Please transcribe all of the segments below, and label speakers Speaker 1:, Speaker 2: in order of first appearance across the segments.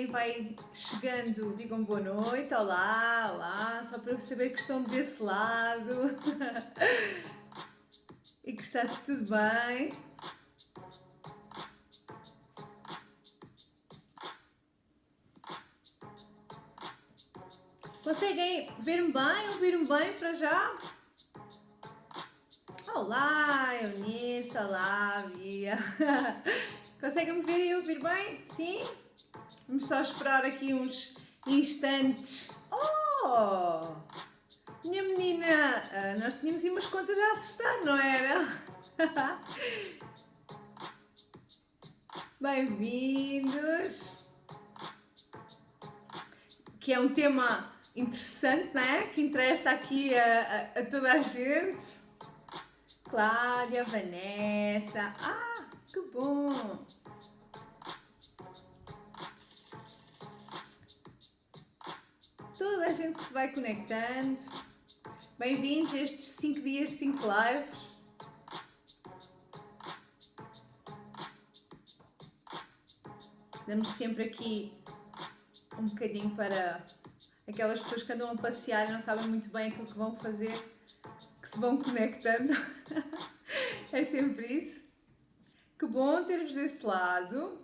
Speaker 1: quem vai chegando, digam boa noite, olá, olá, só para eu saber que estão desse lado e que está tudo bem. Conseguem ver-me bem, ouvir-me bem para já? Olá, Eunice, olá, Bia. Conseguem-me ver e ouvir bem? Sim? Vamos só esperar aqui uns instantes. Oh! Minha menina, nós tínhamos aí umas contas a acertar, não era? Bem-vindos! Que é um tema interessante, não é? Que interessa aqui a toda a gente. Cláudia, Vanessa. Ah, que bom! Toda a gente que se vai conectando. Bem-vindos a estes 5 dias, 5 lives. Damos sempre aqui um bocadinho para aquelas pessoas que andam a passear e não sabem muito bem aquilo que vão fazer, que se vão conectando. É sempre isso. Que bom ter-vos desse lado.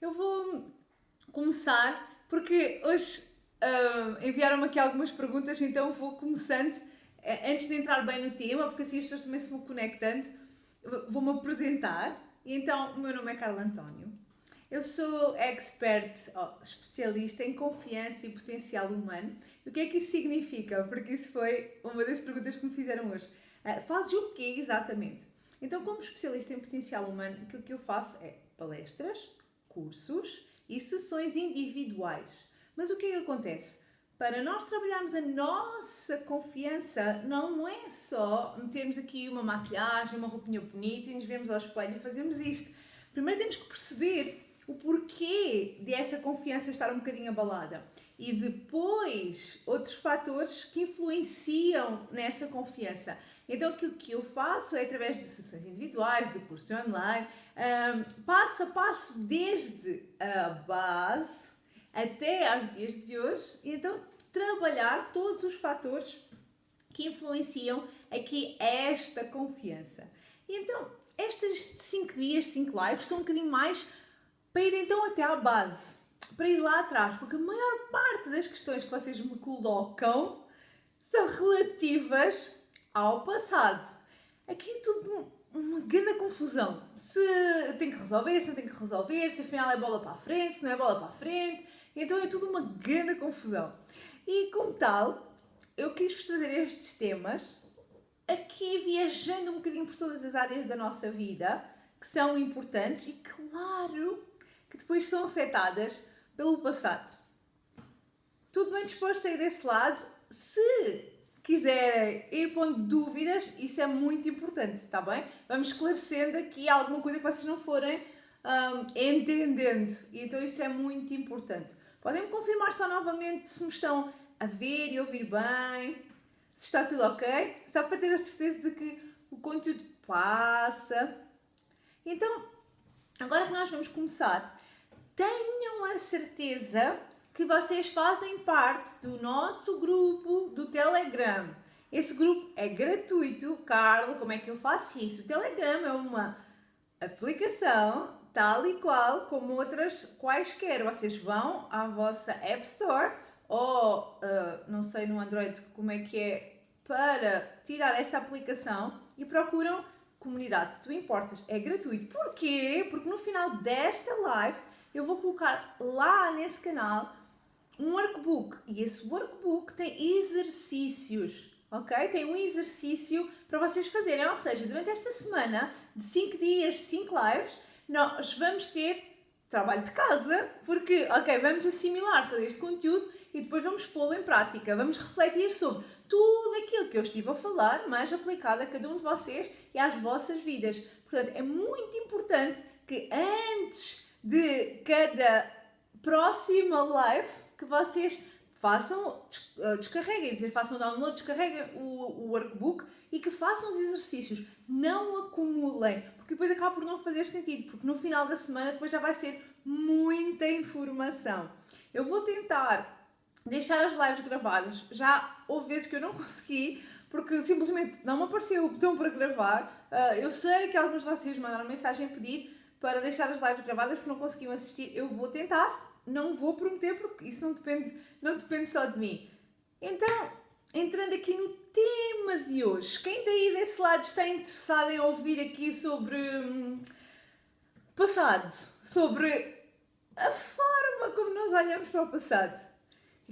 Speaker 1: Eu vou começar, porque hoje enviaram-me aqui algumas perguntas, então vou começando, antes de entrar bem no tema, porque assim as pessoas também se vão conectando, vou-me apresentar. E então, o meu nome é Carla António. Eu sou expert, especialista em confiança e potencial humano. E o que é que isso significa? Porque isso foi uma das perguntas que me fizeram hoje. Fazes o quê exatamente? Então, como especialista em potencial humano, aquilo que eu faço é palestras, cursos e sessões individuais. Mas o que é que acontece? Para nós trabalharmos a nossa confiança, não é só metermos aqui uma maquilhagem, uma roupinha bonita e nos vemos ao espelho e fazemos isto. Primeiro temos que perceber o porquê dessa confiança estar um bocadinho abalada. E depois, outros fatores que influenciam nessa confiança. Então, aquilo que eu faço é através de sessões individuais, de cursos online, passo a passo, desde a base até aos dias de hoje. E então, trabalhar todos os fatores que influenciam aqui esta confiança. E então, estes 5 dias, 5 lives, são um bocadinho mais para ir então até à base, para ir lá atrás, porque a maior parte das questões que vocês me colocam são relativas ao passado. Aqui é tudo uma grande confusão. Se eu tenho que resolver, se não tenho que resolver, se afinal é bola para a frente, se não é bola para a frente. Então é tudo uma grande confusão. E como tal, eu quis trazer estes temas aqui viajando um bocadinho por todas as áreas da nossa vida que são importantes e claro que depois são afetadas pelo passado. Tudo bem disposto a ir desse lado? Se quiserem ir pondo dúvidas, isso é muito importante, está bem? Vamos esclarecendo aqui alguma coisa que vocês não forem entendendo. E então isso é muito importante. Podem-me confirmar só novamente se me estão a ver e ouvir bem, se está tudo ok? Só para ter a certeza de que o conteúdo passa. Então, agora que nós vamos começar, tenham a certeza que vocês fazem parte do nosso grupo do Telegram. Esse grupo é gratuito. Carla, como é que eu faço isso? O Telegram é uma aplicação tal e qual como outras quaisquer. Vocês vão à vossa App Store ou, não sei no Android como é que é, para tirar essa aplicação e procuram Comunidade Se Tu Importas. É gratuito. Porquê? Porque no final desta live eu vou colocar lá nesse canal um workbook e esse workbook tem exercícios, ok? Tem um exercício para vocês fazerem, ou seja, durante esta semana de 5 dias, 5 lives, nós vamos ter trabalho de casa, porque, ok, vamos assimilar todo este conteúdo e depois vamos pô-lo em prática, vamos refletir sobre tudo aquilo que eu estive a falar, mas aplicado a cada um de vocês e às vossas vidas. Portanto, é muito importante que antes de cada próxima live que vocês descarreguem, façam download, descarreguem o workbook e que façam os exercícios. Não acumulem, porque depois acaba por não fazer sentido, porque no final da semana depois já vai ser muita informação. Eu vou tentar deixar as lives gravadas. Já houve vezes que eu não consegui, porque simplesmente não me apareceu o botão para gravar. Eu sei que alguns de vocês mandaram mensagem a pedir para deixar as lives gravadas porque não conseguiam assistir. Eu vou tentar, não vou prometer porque isso não depende só de mim. Então, entrando aqui no tema de hoje, quem daí desse lado está interessado em ouvir aqui sobre passado, sobre a forma como nós olhamos para o passado?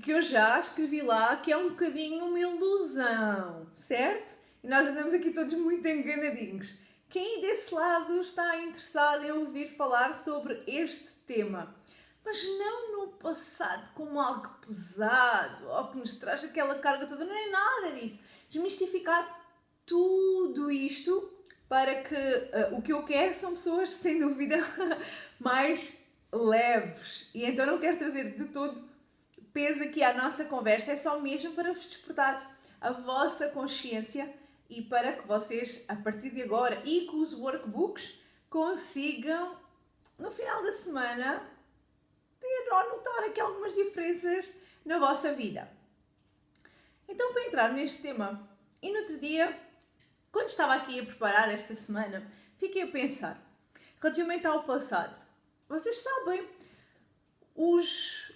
Speaker 1: Que eu já escrevi lá que é um bocadinho uma ilusão, certo? E nós andamos aqui todos muito enganadinhos. Quem desse lado está interessado em ouvir falar sobre este tema? Mas não no passado como algo pesado ou que nos traz aquela carga toda, não é nada disso. Desmistificar tudo isto para que o que eu quero são pessoas, sem dúvida, mais leves. E então não quero trazer de todo peso aqui à nossa conversa, é só mesmo para vos despertar a vossa consciência e para que vocês, a partir de agora e com os workbooks, consigam, no final da semana, ter ou notar aqui algumas diferenças na vossa vida. Então, para entrar neste tema, e no outro dia, quando estava aqui a preparar esta semana, fiquei a pensar, relativamente ao passado, vocês sabem,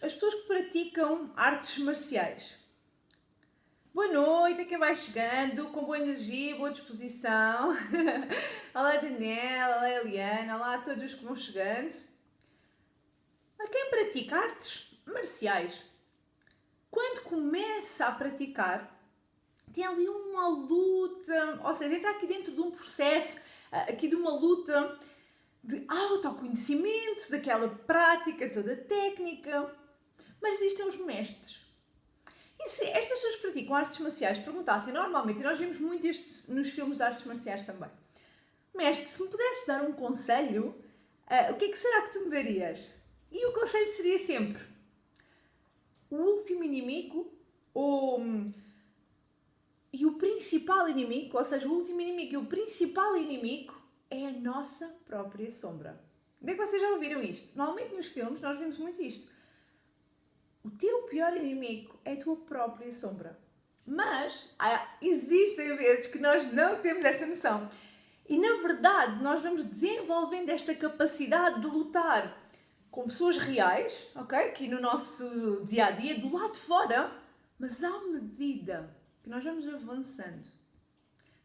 Speaker 1: as pessoas que praticam artes marciais. Boa noite, a quem vai chegando, com boa energia, boa disposição. Olá Daniela, olá Eliana, olá a todos os que vão chegando. A quem pratica artes marciais, quando começa a praticar, tem ali uma luta, ou seja, está aqui dentro de um processo, aqui de uma luta de autoconhecimento, daquela prática toda técnica. Mas existem os mestres. E se estas pessoas que praticam artes marciais perguntassem normalmente, e nós vemos muito isto nos filmes de artes marciais também, mestre, se me pudesses dar um conselho, o que é que será que tu me darias? E o conselho seria sempre o último inimigo e o principal inimigo, ou seja, o último inimigo e o principal inimigo é a nossa própria sombra. Onde é que vocês já ouviram isto? Normalmente nos filmes nós vemos muito isto. O teu pior inimigo é a tua própria sombra. Mas existem vezes que nós não temos essa noção. E na verdade nós vamos desenvolvendo esta capacidade de lutar com pessoas reais, ok? Aqui no nosso dia-a-dia, do lado de fora. Mas à medida que nós vamos avançando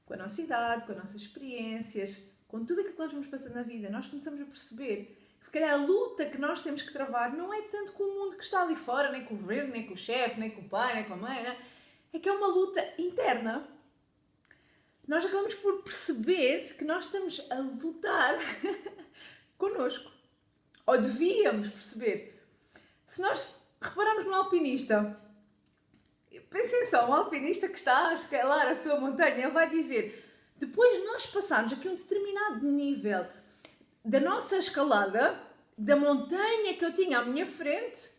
Speaker 1: com a nossa idade, com as nossas experiências, com tudo aquilo que nós vamos passando na vida, nós começamos a perceber que se calhar a luta que nós temos que travar não é tanto com o mundo que está ali fora, nem com o governo, nem com o chefe, nem com o pai, nem com a mãe, né? É que é uma luta interna. Nós acabamos por perceber que nós estamos a lutar connosco. Ou devíamos perceber. Se nós repararmos no alpinista, pensem só, um alpinista que está a escalar a sua montanha, ele vai dizer, depois de nós passarmos aqui um determinado nível da nossa escalada, da montanha que eu tinha à minha frente,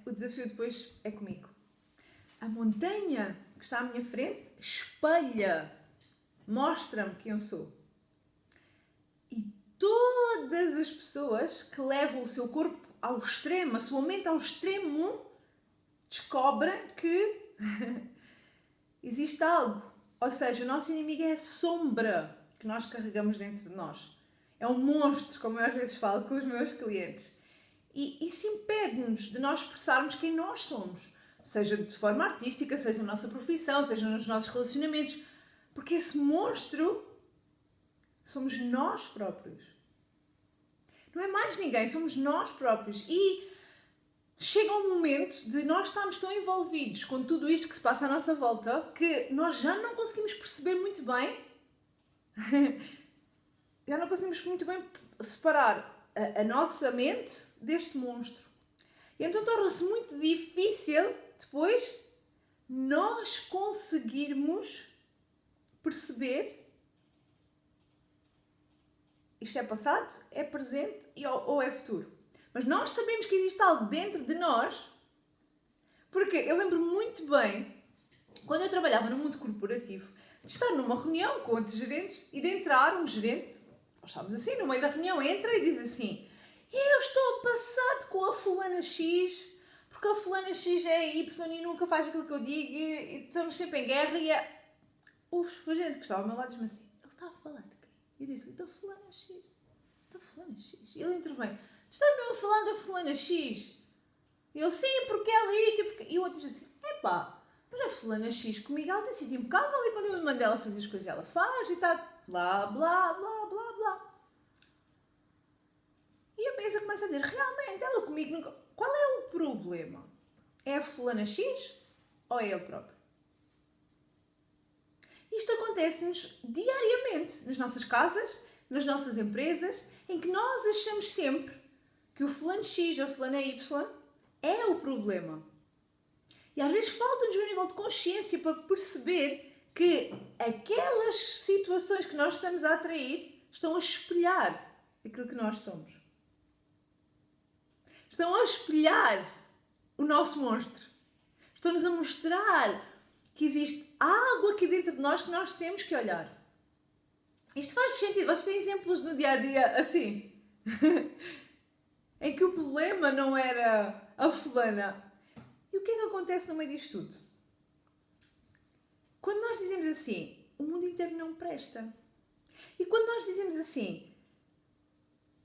Speaker 1: o desafio depois é comigo. A montanha que está à minha frente espelha, mostra-me quem eu sou. E todas as pessoas que levam o seu corpo ao extremo, a sua mente ao extremo, descobrem que existe algo. Ou seja, o nosso inimigo é a sombra que nós carregamos dentro de nós. É um monstro, como eu às vezes falo com os meus clientes. E isso impede-nos de nós expressarmos quem nós somos. Seja de forma artística, seja na nossa profissão, seja nos nossos relacionamentos. Porque esse monstro somos nós próprios. Não é mais ninguém, somos nós próprios. E chega um momento de nós estarmos tão envolvidos com tudo isto que se passa à nossa volta que nós já não conseguimos perceber muito bem, já não conseguimos muito bem separar a nossa mente deste monstro. E então torna-se muito difícil depois nós conseguirmos perceber isto é passado, é presente ou é futuro. Mas nós sabemos que existe algo dentro de nós Porque eu lembro muito bem, quando eu trabalhava no mundo corporativo, de estar numa reunião com outros gerentes e de entrar um gerente, nós estávamos assim, no meio da reunião, entra e diz assim: eu estou passado com a fulana X, porque a fulana X é Y e nunca faz aquilo que eu digo e estamos sempre em guerra e é... O gerente que estava ao meu lado diz-me assim: ele está a falar de quem? Eu disse-lhe: da fulana X. Da fulana X. E ele intervém: estás mesmo a falar da fulana X? E ele: sim, porque ela é isto e porque... E o outro diz assim: epá, mas a fulana X comigo, ela tem sido impecável e quando eu mando ela fazer as coisas, ela faz e está blá, blá, blá, blá, blá. E a mesa começa a dizer: realmente, ela comigo nunca... Qual é o problema? É a fulana X ou é ele próprio? Isto acontece-nos diariamente, nas nossas casas, nas nossas empresas, em que nós achamos sempre que o fulano X ou a fulana Y é o problema. E às vezes falta-nos um nível de consciência para perceber que aquelas situações que nós estamos a atrair estão a espelhar aquilo que nós somos. Estão a espelhar o nosso monstro. Estão-nos a mostrar que existe algo aqui dentro de nós que nós temos que olhar. Isto faz sentido. Vocês têm exemplos no dia-a-dia assim? Em que o problema não era a fulana. E o que é que acontece no meio disto tudo? Quando nós dizemos assim, o mundo inteiro não presta. E quando nós dizemos assim,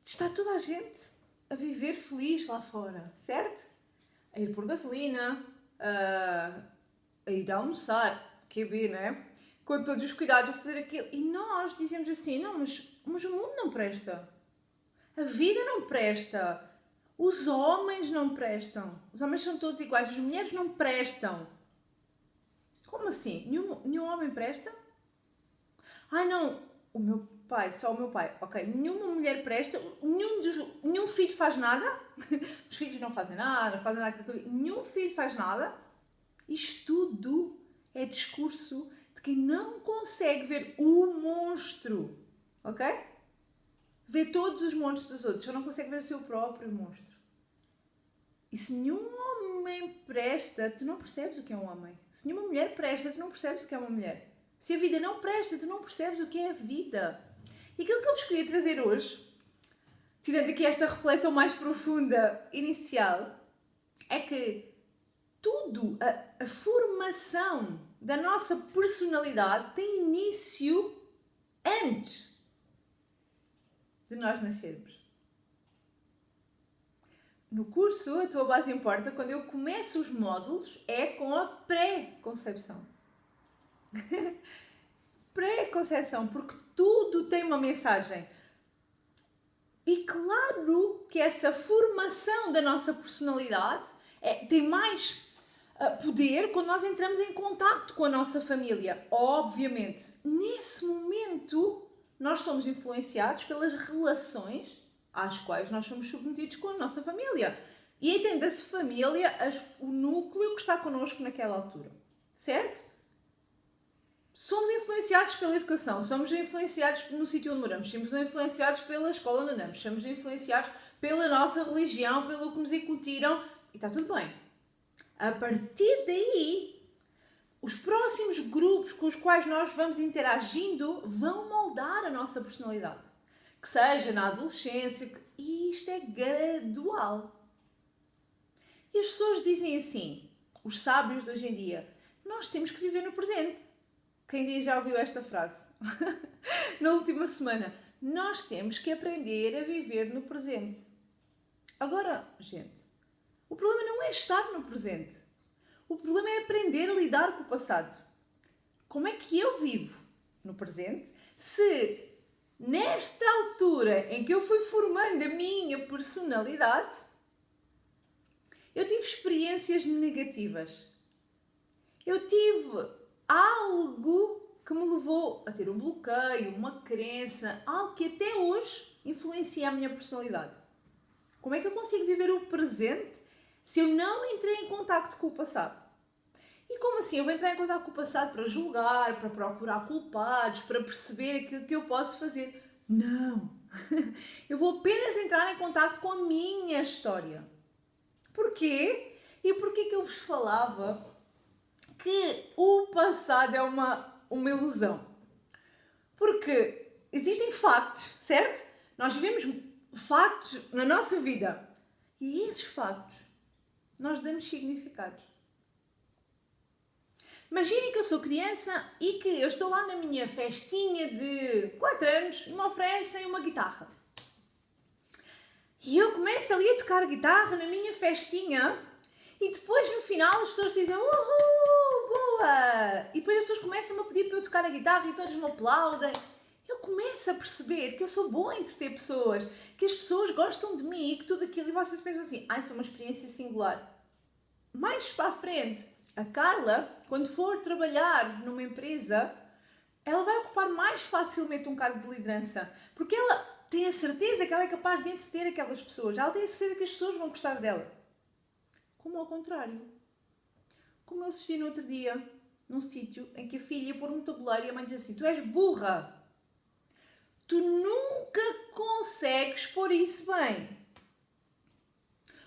Speaker 1: está toda a gente a viver feliz lá fora, certo? A ir por gasolina, a ir almoçar, QB, não é? Com todos os cuidados, a fazer aquilo. E nós dizemos assim, não, mas o mundo não presta. A vida não presta. Os homens não prestam. Os homens são todos iguais. As mulheres não prestam. Como assim? Nenhum homem presta? Ai não, o meu pai, só o meu pai. Ok, nenhuma mulher presta, nenhum filho faz nada. Os filhos não fazem nada, nenhum filho faz nada. Isto tudo é discurso de quem não consegue ver o monstro. Ok? Vê todos os monstros dos outros, só não consegue ver o seu próprio monstro. E se nenhum homem presta, tu não percebes o que é um homem. Se nenhuma mulher presta, tu não percebes o que é uma mulher. Se a vida não presta, tu não percebes o que é a vida. E aquilo que eu vos queria trazer hoje, tirando aqui esta reflexão mais profunda inicial, é que tudo, a formação da nossa personalidade tem início antes de nós nascermos. No curso, a tua base importa, quando eu começo os módulos, é com a pré-concepção. Pré-concepção, porque tudo tem uma mensagem. E claro que essa formação da nossa personalidade tem mais poder quando nós entramos em contacto com a nossa família. Obviamente, nesse momento, nós somos influenciados pelas relações às quais nós somos submetidos com a nossa família. E entenda-se família, o núcleo que está connosco naquela altura. Certo? Somos influenciados pela educação, somos influenciados no sítio onde moramos, somos influenciados pela escola onde andamos, somos influenciados pela nossa religião, pelo que nos incutiram, e está tudo bem. A partir daí, os próximos grupos com os quais nós vamos interagindo vão moldar a nossa personalidade. Que seja na adolescência, e isto é gradual. E as pessoas dizem assim, os sábios de hoje em dia, nós temos que viver no presente. Quem já ouviu esta frase? Na última semana. Nós temos que aprender a viver no presente. Agora, gente, o problema não é estar no presente. O problema é aprender a lidar com o passado. Como é que eu vivo no presente se, nesta altura em que eu fui formando a minha personalidade, eu tive experiências negativas. Eu tive algo que me levou a ter um bloqueio, uma crença, algo que até hoje influencia a minha personalidade. Como é que eu consigo viver o presente se eu não entrei em contacto com o passado? E como assim? Eu vou entrar em contacto com o passado para julgar, para procurar culpados, para perceber aquilo que eu posso fazer? Não! Eu vou apenas entrar em contacto com a minha história. Porquê? E porquê que eu vos falava que o passado é uma ilusão? Porque existem factos, certo? Nós vivemos factos na nossa vida. E esses factos nós damos significados. Imaginem que eu sou criança e que eu estou lá na minha festinha de 4 anos e me oferecem uma guitarra. E eu começo ali a tocar guitarra na minha festinha e depois no final as pessoas dizem uhul, boa! E depois as pessoas começam a pedir para eu tocar a guitarra e todos me aplaudem. Eu começo a perceber que eu sou boa em entreter pessoas, que as pessoas gostam de mim e que tudo aquilo, e vocês pensam assim, isso é uma experiência singular. Mais para a frente, a Carla, quando for trabalhar numa empresa, ela vai ocupar mais facilmente um cargo de liderança, porque ela tem a certeza que ela é capaz de entreter aquelas pessoas, ela tem a certeza que as pessoas vão gostar dela. Como ao contrário. Como eu assisti no outro dia, num sítio em que a filha ia pôr um tabuleiro e a mãe diz assim, tu és burra, tu nunca consegues pôr isso bem.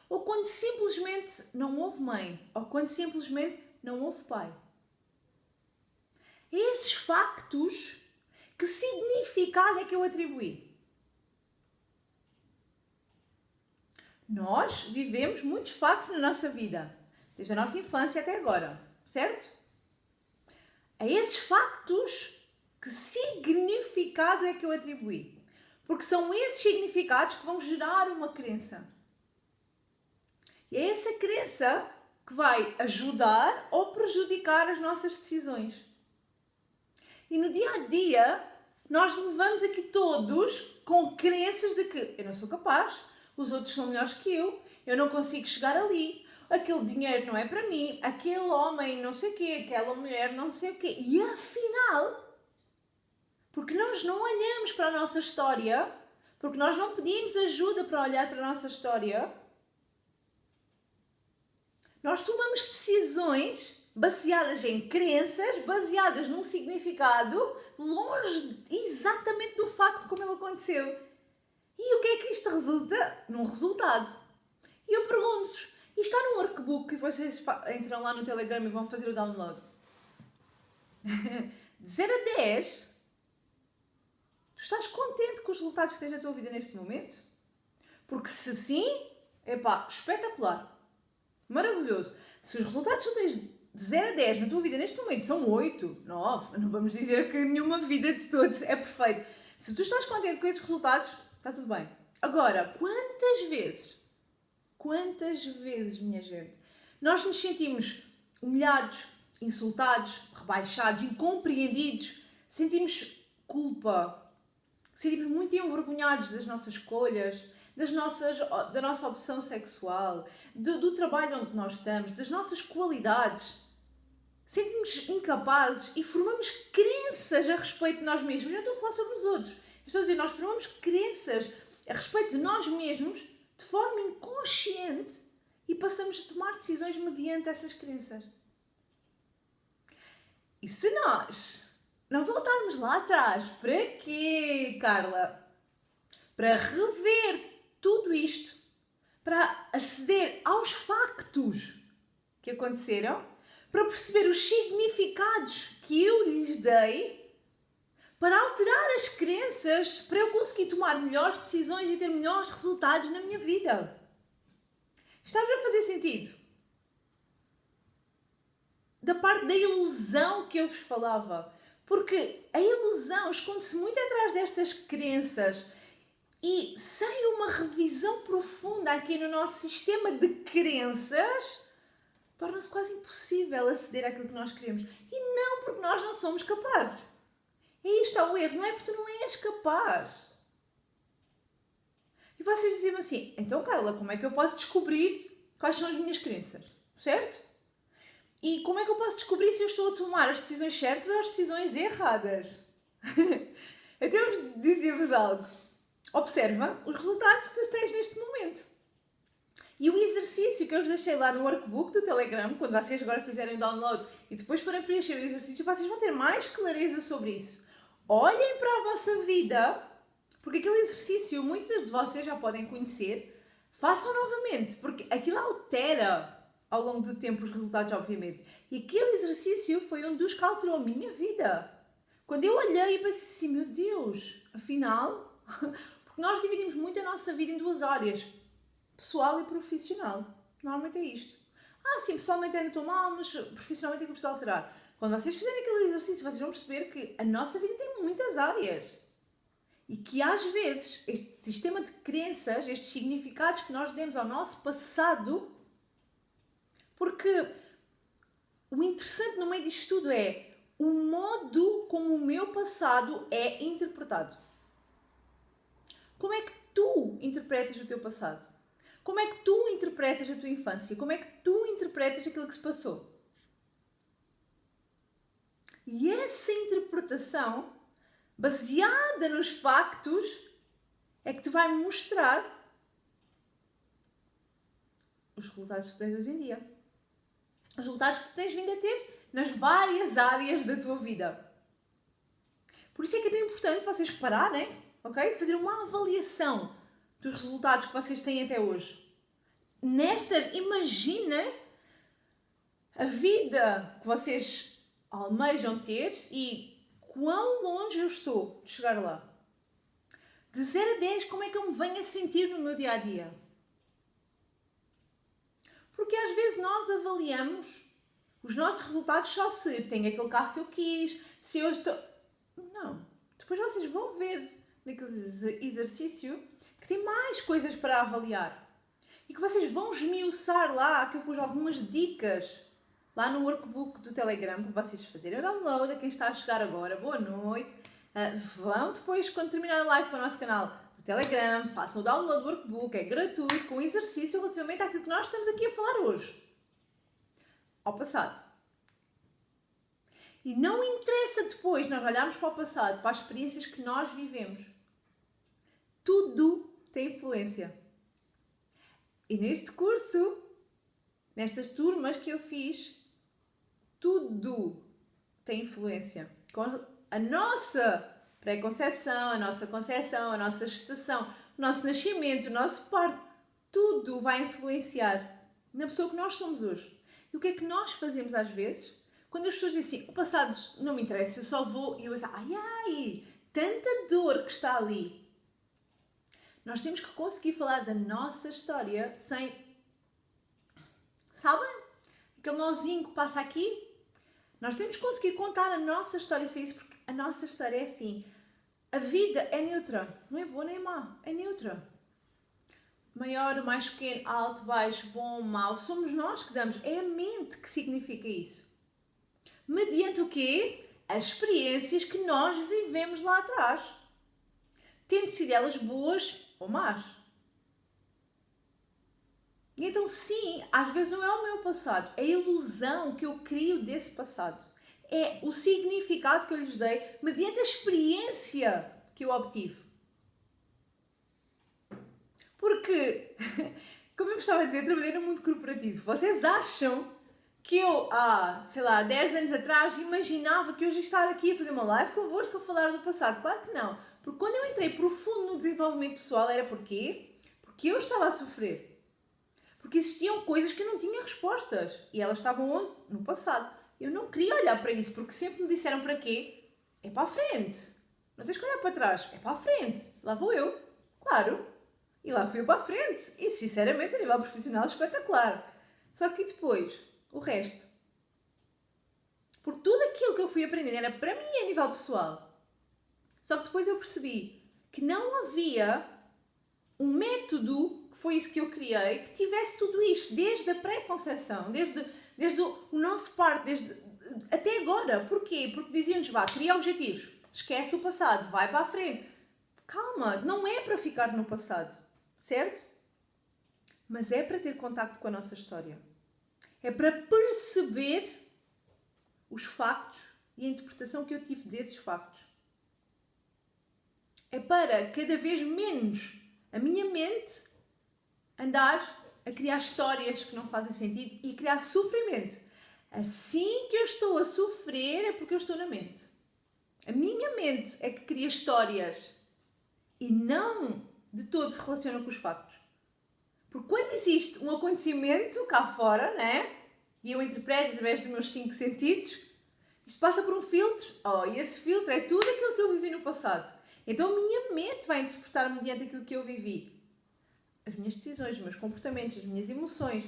Speaker 1: Ou quando simplesmente não houve mãe, ou quando simplesmente não houve pai. Esses factos, que significado é que eu atribuí? Nós vivemos muitos factos na nossa vida, desde a nossa infância até agora, certo? A esses factos, que significado é que eu atribuí? Porque são esses significados que vão gerar uma crença. E é essa crença que vai ajudar ou prejudicar as nossas decisões. E no dia a dia, nós levamos aqui todos com crenças de que eu não sou capaz, os outros são melhores que eu não consigo chegar ali, aquele dinheiro não é para mim, aquele homem não sei o quê, aquela mulher não sei o quê. E afinal, porque nós não olhamos para a nossa história, porque nós não pedimos ajuda para olhar para a nossa história, nós tomamos decisões baseadas em crenças, baseadas num significado, longe exatamente do facto como ele aconteceu. E o que é que isto resulta? Num resultado. E eu pergunto-vos, isto está num workbook e vocês entram lá no Telegram e vão fazer o download. De 0 a 10, tu estás contente com os resultados que tens na tua vida neste momento? Porque se sim, espetacular. Maravilhoso. Se os resultados que tu tens de 0 a 10 na tua vida neste momento são 8, 9, não vamos dizer que nenhuma vida de todos é perfeita. Se tu estás contente com esses resultados, está tudo bem. Agora, quantas vezes, minha gente, nós nos sentimos humilhados, insultados, rebaixados, incompreendidos, sentimos culpa, sentimos muito envergonhados das nossas escolhas, da nossa opção sexual, do trabalho onde nós estamos, das nossas qualidades. Sentimos incapazes e formamos crenças a respeito de nós mesmos. Eu não estou a falar sobre os outros. Estou a dizer, nós formamos crenças a respeito de nós mesmos de forma inconsciente e passamos a tomar decisões mediante essas crenças. E se nós não voltarmos lá atrás, para quê, Carla? Para rever tudo isto, para aceder aos factos que aconteceram, para perceber os significados que eu lhes dei, para alterar as crenças, para eu conseguir tomar melhores decisões e ter melhores resultados na minha vida. Está-vos a fazer sentido? Da parte da ilusão que eu vos falava. Porque a ilusão esconde-se muito atrás destas crenças. E sem uma revisão profunda aqui no nosso sistema de crenças, torna-se quase impossível aceder àquilo que nós queremos. E não porque nós não somos capazes. E isto é o erro, não é porque tu não és capaz. E vocês dizem assim, então Carla, como é que eu posso descobrir quais são as minhas crenças? Certo? E como é que eu posso descobrir se eu estou a tomar as decisões certas ou as decisões erradas? Então vamos dizer-vos algo. Observa os resultados que tu tens neste momento. E o exercício que eu vos deixei lá no workbook do Telegram, quando vocês agora fizerem o download e depois forem preencher o exercício, vocês vão ter mais clareza sobre isso. Olhem para a vossa vida, porque aquele exercício muitos de vocês já podem conhecer. Façam novamente, porque aquilo altera ao longo do tempo os resultados, obviamente. E aquele exercício foi um dos que alterou a minha vida. Quando eu olhei e pensei assim, meu Deus, afinal, porque nós dividimos muito a nossa vida em duas áreas, pessoal e profissional. Normalmente é isto. Sim, pessoalmente ainda estou mal, mas profissionalmente é que eu preciso alterar. Quando vocês fizerem aquele exercício, vocês vão perceber que a nossa vida tem muitas áreas. E que às vezes este sistema de crenças, estes significados que nós demos ao nosso passado, porque o interessante no meio disto tudo é o modo como o meu passado é interpretado. Como é que tu interpretas o teu passado? Como é que tu interpretas a tua infância? Como é que tu interpretas aquilo que se passou? E essa interpretação, baseada nos factos, é que te vai mostrar os resultados que tens hoje em dia. Os resultados que tens vindo a ter nas várias áreas da tua vida. Por isso é que é tão importante vocês pararem, ok? Fazer uma avaliação dos resultados que vocês têm até hoje. Imaginem a vida que vocês almejam ter e quão longe eu estou de chegar lá. De 0 a 10, como é que eu me venho a sentir no meu dia-a-dia? Porque às vezes nós avaliamos os nossos resultados só se tenho aquele carro que eu quis, se eu estou... Não. Depois vocês vão ver naquele exercício que tem mais coisas para avaliar. E que vocês vão esmiuçar lá, que eu pus algumas dicas lá no workbook do Telegram para vocês fazerem o download. A quem está a chegar agora, boa noite. Vão depois, quando terminar a live para o nosso canal do Telegram, façam o download do workbook, é gratuito, com exercício relativamente àquilo que nós estamos aqui a falar hoje. Ao passado. E não interessa depois nós olharmos para o passado, para as experiências que nós vivemos. Tudo tem influência. E neste curso, nestas turmas que eu fiz, tudo tem influência. Com a nossa pré-concepção, a nossa concepção, a nossa gestação, o nosso nascimento, o nosso parto, tudo vai influenciar na pessoa que nós somos hoje. E o que é que nós fazemos às vezes? Quando as pessoas dizem assim, o passado não me interessa, eu só vou... E eu penso, ai, tanta dor que está ali. Nós temos que conseguir falar da nossa história sem... Sabem? Aquele nozinho que passa aqui. Nós temos que conseguir contar a nossa história sem isso, porque a nossa história é assim. A vida é neutra. Não é boa nem má. É neutra. Maior, mais pequeno, alto, baixo, bom, mau. Somos nós que damos. É a mente que significa isso. Mediante o quê? As experiências que nós vivemos lá atrás. Tendo sido elas boas ou más. E então sim, às vezes não é o meu passado. É a ilusão que eu crio desse passado. É o significado que eu lhes dei mediante a experiência que eu obtive. Porque, como eu estava a dizer, eu trabalhei no mundo corporativo. Vocês acham que eu, 10 anos atrás, imaginava que hoje ia estar aqui a fazer uma live convosco a falar do passado? Claro que não. Porque quando eu entrei profundo no desenvolvimento pessoal, era porquê? Porque eu estava a sofrer. Porque existiam coisas que eu não tinha respostas. E elas estavam onde? No passado. Eu não queria olhar para isso, porque sempre me disseram para quê? É para a frente. Não tens que olhar para trás. É para a frente. Lá vou eu. Claro. E lá fui eu para a frente. E sinceramente, a nível profissional, espetacular. Só que depois, o resto. Porque tudo aquilo que eu fui aprendendo era para mim a nível pessoal. Só que depois eu percebi que não havia um método, que foi isso que eu criei, que tivesse tudo isto, desde a pré-conceição, desde o nosso parto, até agora. Porquê? Porque diziam-nos, cria objetivos, esquece o passado, vai para a frente. Calma, não é para ficar no passado, certo? Mas é para ter contacto com a nossa história. É para perceber os factos e a interpretação que eu tive desses factos. É para cada vez menos a minha mente andar a criar histórias que não fazem sentido e criar sofrimento. Assim que eu estou a sofrer é porque eu estou na mente. A minha mente é que cria histórias e não de todo se relaciona com os factos. Porque quando existe um acontecimento cá fora, né? E eu interpreto através dos meus 5 sentidos, isto passa por um filtro. E esse filtro é tudo aquilo que eu vivi no passado. Então a minha mente vai interpretar mediante aquilo que eu vivi. As minhas decisões, os meus comportamentos, as minhas emoções,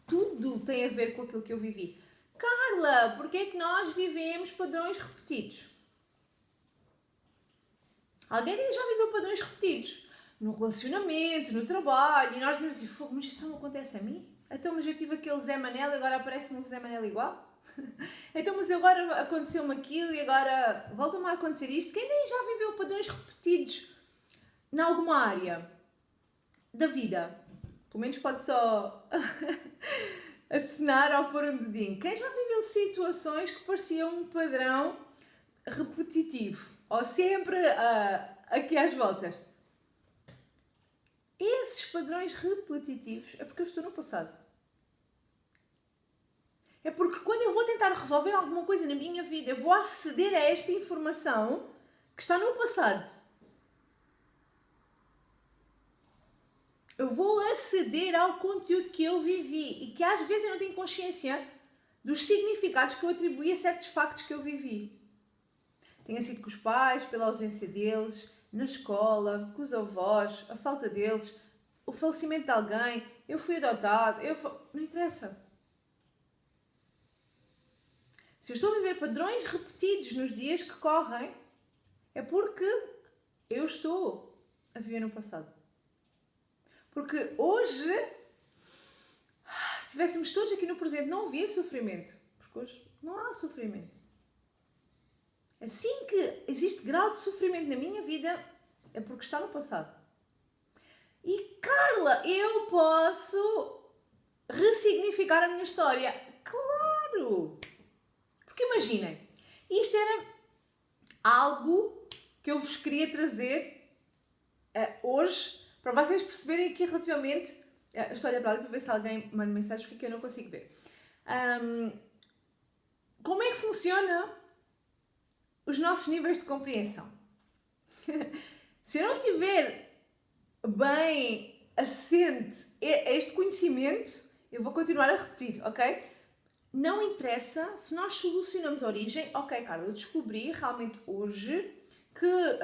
Speaker 1: tudo tem a ver com aquilo que eu vivi. Carla, porquê é que nós vivemos padrões repetidos? Alguém já viveu padrões repetidos? No relacionamento, no trabalho, e nós dizemos assim, mas isto não acontece a mim? Então, mas eu tive aquele Zé Manel e agora aparece-me um Zé Manel igual? Então, mas agora aconteceu-me aquilo e agora volta-me a acontecer isto? Quem nem já viveu padrões repetidos em alguma área da vida? Pelo menos pode só acenar ou pôr um dedinho. Quem já viveu situações que pareciam um padrão repetitivo? Ou sempre aqui às voltas? Esses padrões repetitivos é porque eu estou no passado. É porque quando eu vou tentar resolver alguma coisa na minha vida, eu vou aceder a esta informação que está no passado. Eu vou aceder ao conteúdo que eu vivi e que às vezes eu não tenho consciência dos significados que eu atribuí a certos factos que eu vivi. Tenha sido com os pais, pela ausência deles, na escola, com os avós, a falta deles, o falecimento de alguém, eu fui adotado, não interessa. Se eu estou a viver padrões repetidos nos dias que correm, é porque eu estou a viver no passado. Porque hoje, se estivéssemos todos aqui no presente, não havia sofrimento. Porque hoje não há sofrimento. Assim que existe grau de sofrimento na minha vida, é porque está no passado. E Carla, eu posso ressignificar a minha história? Claro! Porque imaginem, isto era algo que eu vos queria trazer hoje, para vocês perceberem aqui relativamente... estou a olhar para ali para ver se alguém manda mensagem, porque eu não consigo ver. Como é que funciona os nossos níveis de compreensão? Se eu não tiver bem assente este conhecimento, eu vou continuar a repetir, ok? Não interessa se nós solucionamos a origem. Ok, Carla, eu descobri realmente hoje que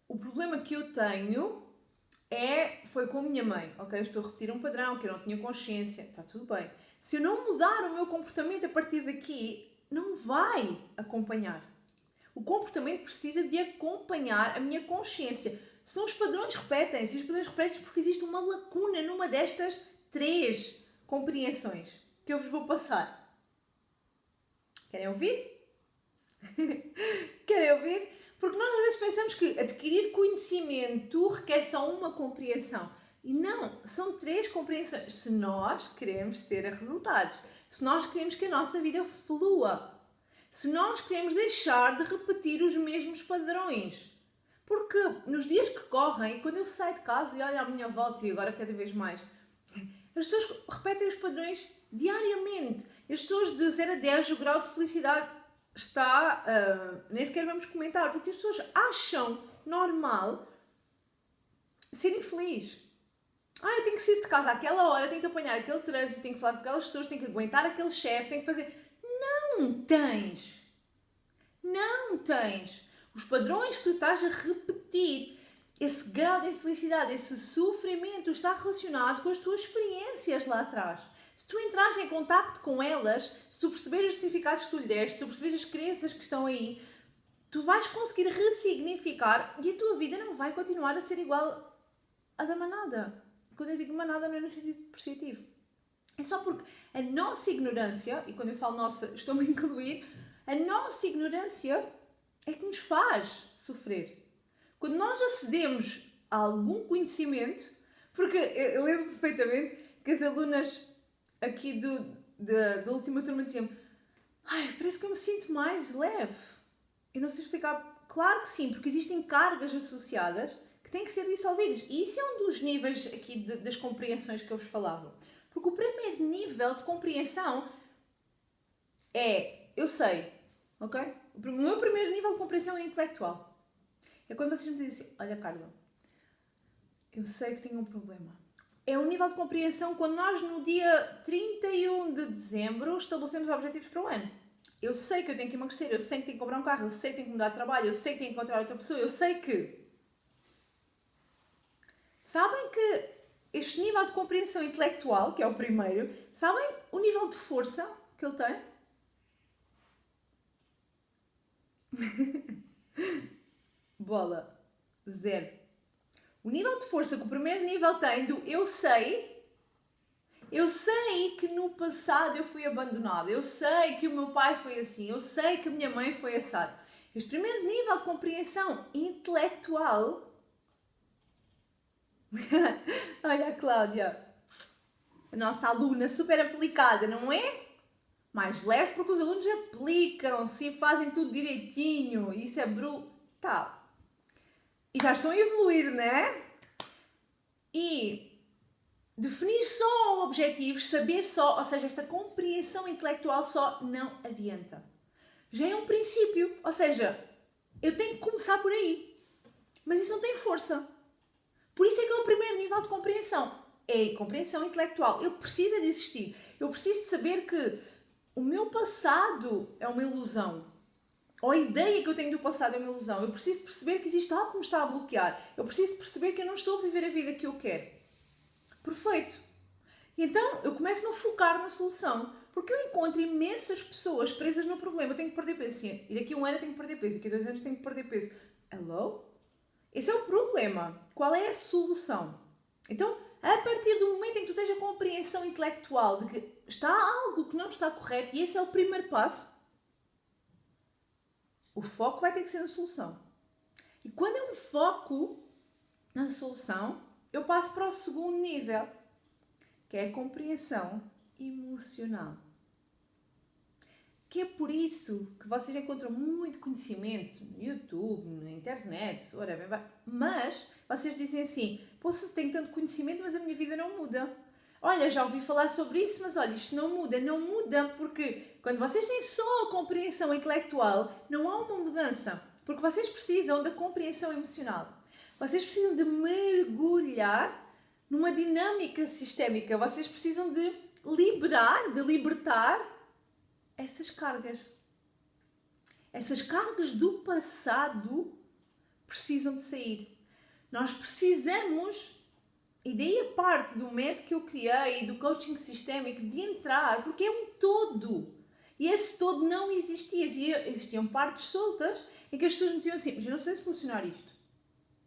Speaker 1: o problema que eu tenho foi com a minha mãe. Ok, eu estou a repetir um padrão que eu não tinha consciência. Está tudo bem. Se eu não mudar o meu comportamento a partir daqui, não vai acompanhar. O comportamento precisa de acompanhar a minha consciência. Senão os padrões repetem-se. Os padrões repetem-se porque existe uma lacuna numa destas 3 compreensões que eu vos vou passar. Querem ouvir? Querem ouvir? Porque nós às vezes pensamos que adquirir conhecimento requer só uma compreensão. E não, são 3 compreensões. Se nós queremos ter resultados. Se nós queremos que a nossa vida flua. Se nós queremos deixar de repetir os mesmos padrões. Porque nos dias que correm, quando eu saio de casa e olho à minha volta, e agora cada vez mais, as pessoas repetem os padrões diariamente. As pessoas de 0 a 10, o grau de felicidade está... nem sequer vamos comentar, porque as pessoas acham normal ser infeliz. Eu tenho que sair de casa àquela hora, tenho que apanhar aquele trânsito, tenho que falar com aquelas pessoas, tenho que aguentar aquele chefe, tenho que fazer... Não tens. Não tens. Os padrões que tu estás a repetir, esse grau de infelicidade, esse sofrimento está relacionado com as tuas experiências lá atrás. Se tu entrares em contacto com elas, se tu perceberes os significados que tu lhe deste, se tu perceberes as crenças que estão aí, tu vais conseguir ressignificar e a tua vida não vai continuar a ser igual à da manada. Quando eu digo manada não é no sentido depreciativo. É só porque a nossa ignorância, e quando eu falo nossa, estou-me a incluir, a nossa ignorância é que nos faz sofrer. Quando nós acedemos a algum conhecimento, porque eu lembro perfeitamente que as alunas aqui da última turma diziam: parece que eu me sinto mais leve. Eu não sei explicar. Claro que sim, porque existem cargas associadas que têm que ser dissolvidas. E isso é um dos níveis aqui das compreensões que eu vos falava. Porque o primeiro nível de compreensão é: eu sei, ok? O meu primeiro nível de compreensão é intelectual. É quando vocês me dizem assim: olha, Carla, eu sei que tenho um problema. é o nível de compreensão quando nós no dia 31 de dezembro estabelecemos objetivos para o ano. Eu sei que eu tenho que emagrecer, eu sei que tenho que comprar um carro, eu sei que tenho que mudar de trabalho, eu sei que tenho que encontrar outra pessoa, eu sei que... Sabem que este nível de compreensão intelectual, que é o primeiro, sabem o nível de força que ele tem? Bola. Zero. O nível de força que o primeiro nível tem do eu sei que no passado eu fui abandonada, eu sei que o meu pai foi assim, eu sei que a minha mãe foi assado. Este primeiro nível de compreensão intelectual... Olha a Cláudia, a nossa aluna super aplicada, não é? Mais leve porque os alunos aplicam-se e fazem tudo direitinho. Isso é brutal. E já estão a evoluir, não é? E definir só objetivos, saber só, ou seja, esta compreensão intelectual só não adianta. Já é um princípio, ou seja, eu tenho que começar por aí. Mas isso não tem força. Por isso é que é o primeiro nível de compreensão. É a compreensão intelectual. Ele precisa de existir. Eu preciso de saber que o meu passado é uma ilusão. Ou a ideia que eu tenho do passado é uma ilusão. Eu preciso de perceber que existe algo que me está a bloquear. Eu preciso de perceber que eu não estou a viver a vida que eu quero. Perfeito. E então eu começo-me a focar na solução. Porque eu encontro imensas pessoas presas no problema. Eu tenho que perder peso. Sim, e daqui a um ano eu tenho que perder peso. Daqui a 2 anos tenho que perder peso. Hello? Esse é o problema. Qual é a solução? Então, a partir do momento em que tu tens a compreensão intelectual de que está algo que não está correto, e esse é o primeiro passo, o foco vai ter que ser na solução. E quando é um foco na solução, eu passo para o segundo nível, que é a compreensão emocional. Que é por isso que vocês encontram muito conhecimento no YouTube, na internet, whatever, mas vocês dizem assim, poxa, tenho tanto conhecimento, mas a minha vida não muda. Olha, já ouvi falar sobre isso, mas olha, isto não muda. Não muda porque quando vocês têm só a compreensão intelectual, não há uma mudança. Porque vocês precisam da compreensão emocional. Vocês precisam de mergulhar numa dinâmica sistémica. Vocês precisam de libertar essas cargas. Essas cargas do passado precisam de sair. Nós precisamos, e daí a parte do método que eu criei e do coaching sistémico, de entrar, porque é um todo. E esse todo não existia. Existiam partes soltas em que as pessoas me diziam assim, mas eu não sei se funcionar isto.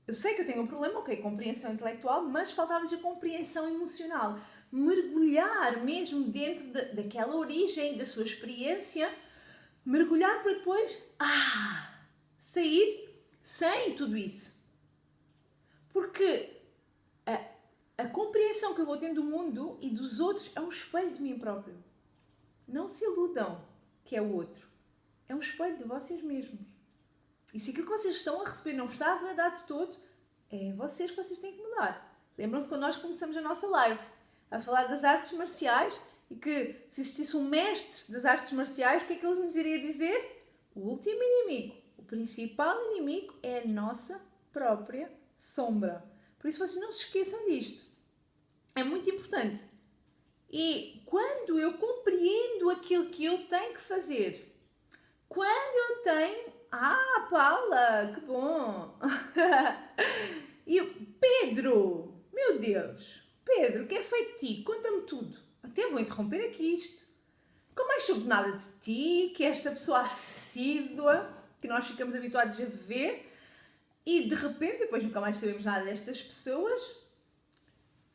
Speaker 1: Eu sei que eu tenho um problema, ok, compreensão intelectual, mas faltava-lhes a compreensão emocional. Mergulhar mesmo dentro daquela origem, da sua experiência, mergulhar para depois, sair sem tudo isso. Porque a compreensão que eu vou tendo do mundo e dos outros é um espelho de mim próprio. Não se iludam que é o outro. É um espelho de vocês mesmos. E se aquilo que vocês estão a receber não vos está a agradar de todo, é vocês que vocês têm que mudar. Lembram-se quando nós começamos a nossa live a falar das artes marciais e que se existisse um mestre das artes marciais, o que é que ele nos iria dizer? O último inimigo, o principal inimigo é a nossa própria sombra. Por isso vocês não se esqueçam disto. É muito importante. E quando eu compreendo aquilo que eu tenho que fazer, quando eu tenho... Paula, que bom! E Pedro, meu Deus, Pedro, o que é feito de ti? Conta-me tudo. Até vou interromper aqui isto. Nunca mais soube nada de ti, que é esta pessoa assídua, que nós ficamos habituados a ver, e de repente, depois nunca mais sabemos nada destas pessoas.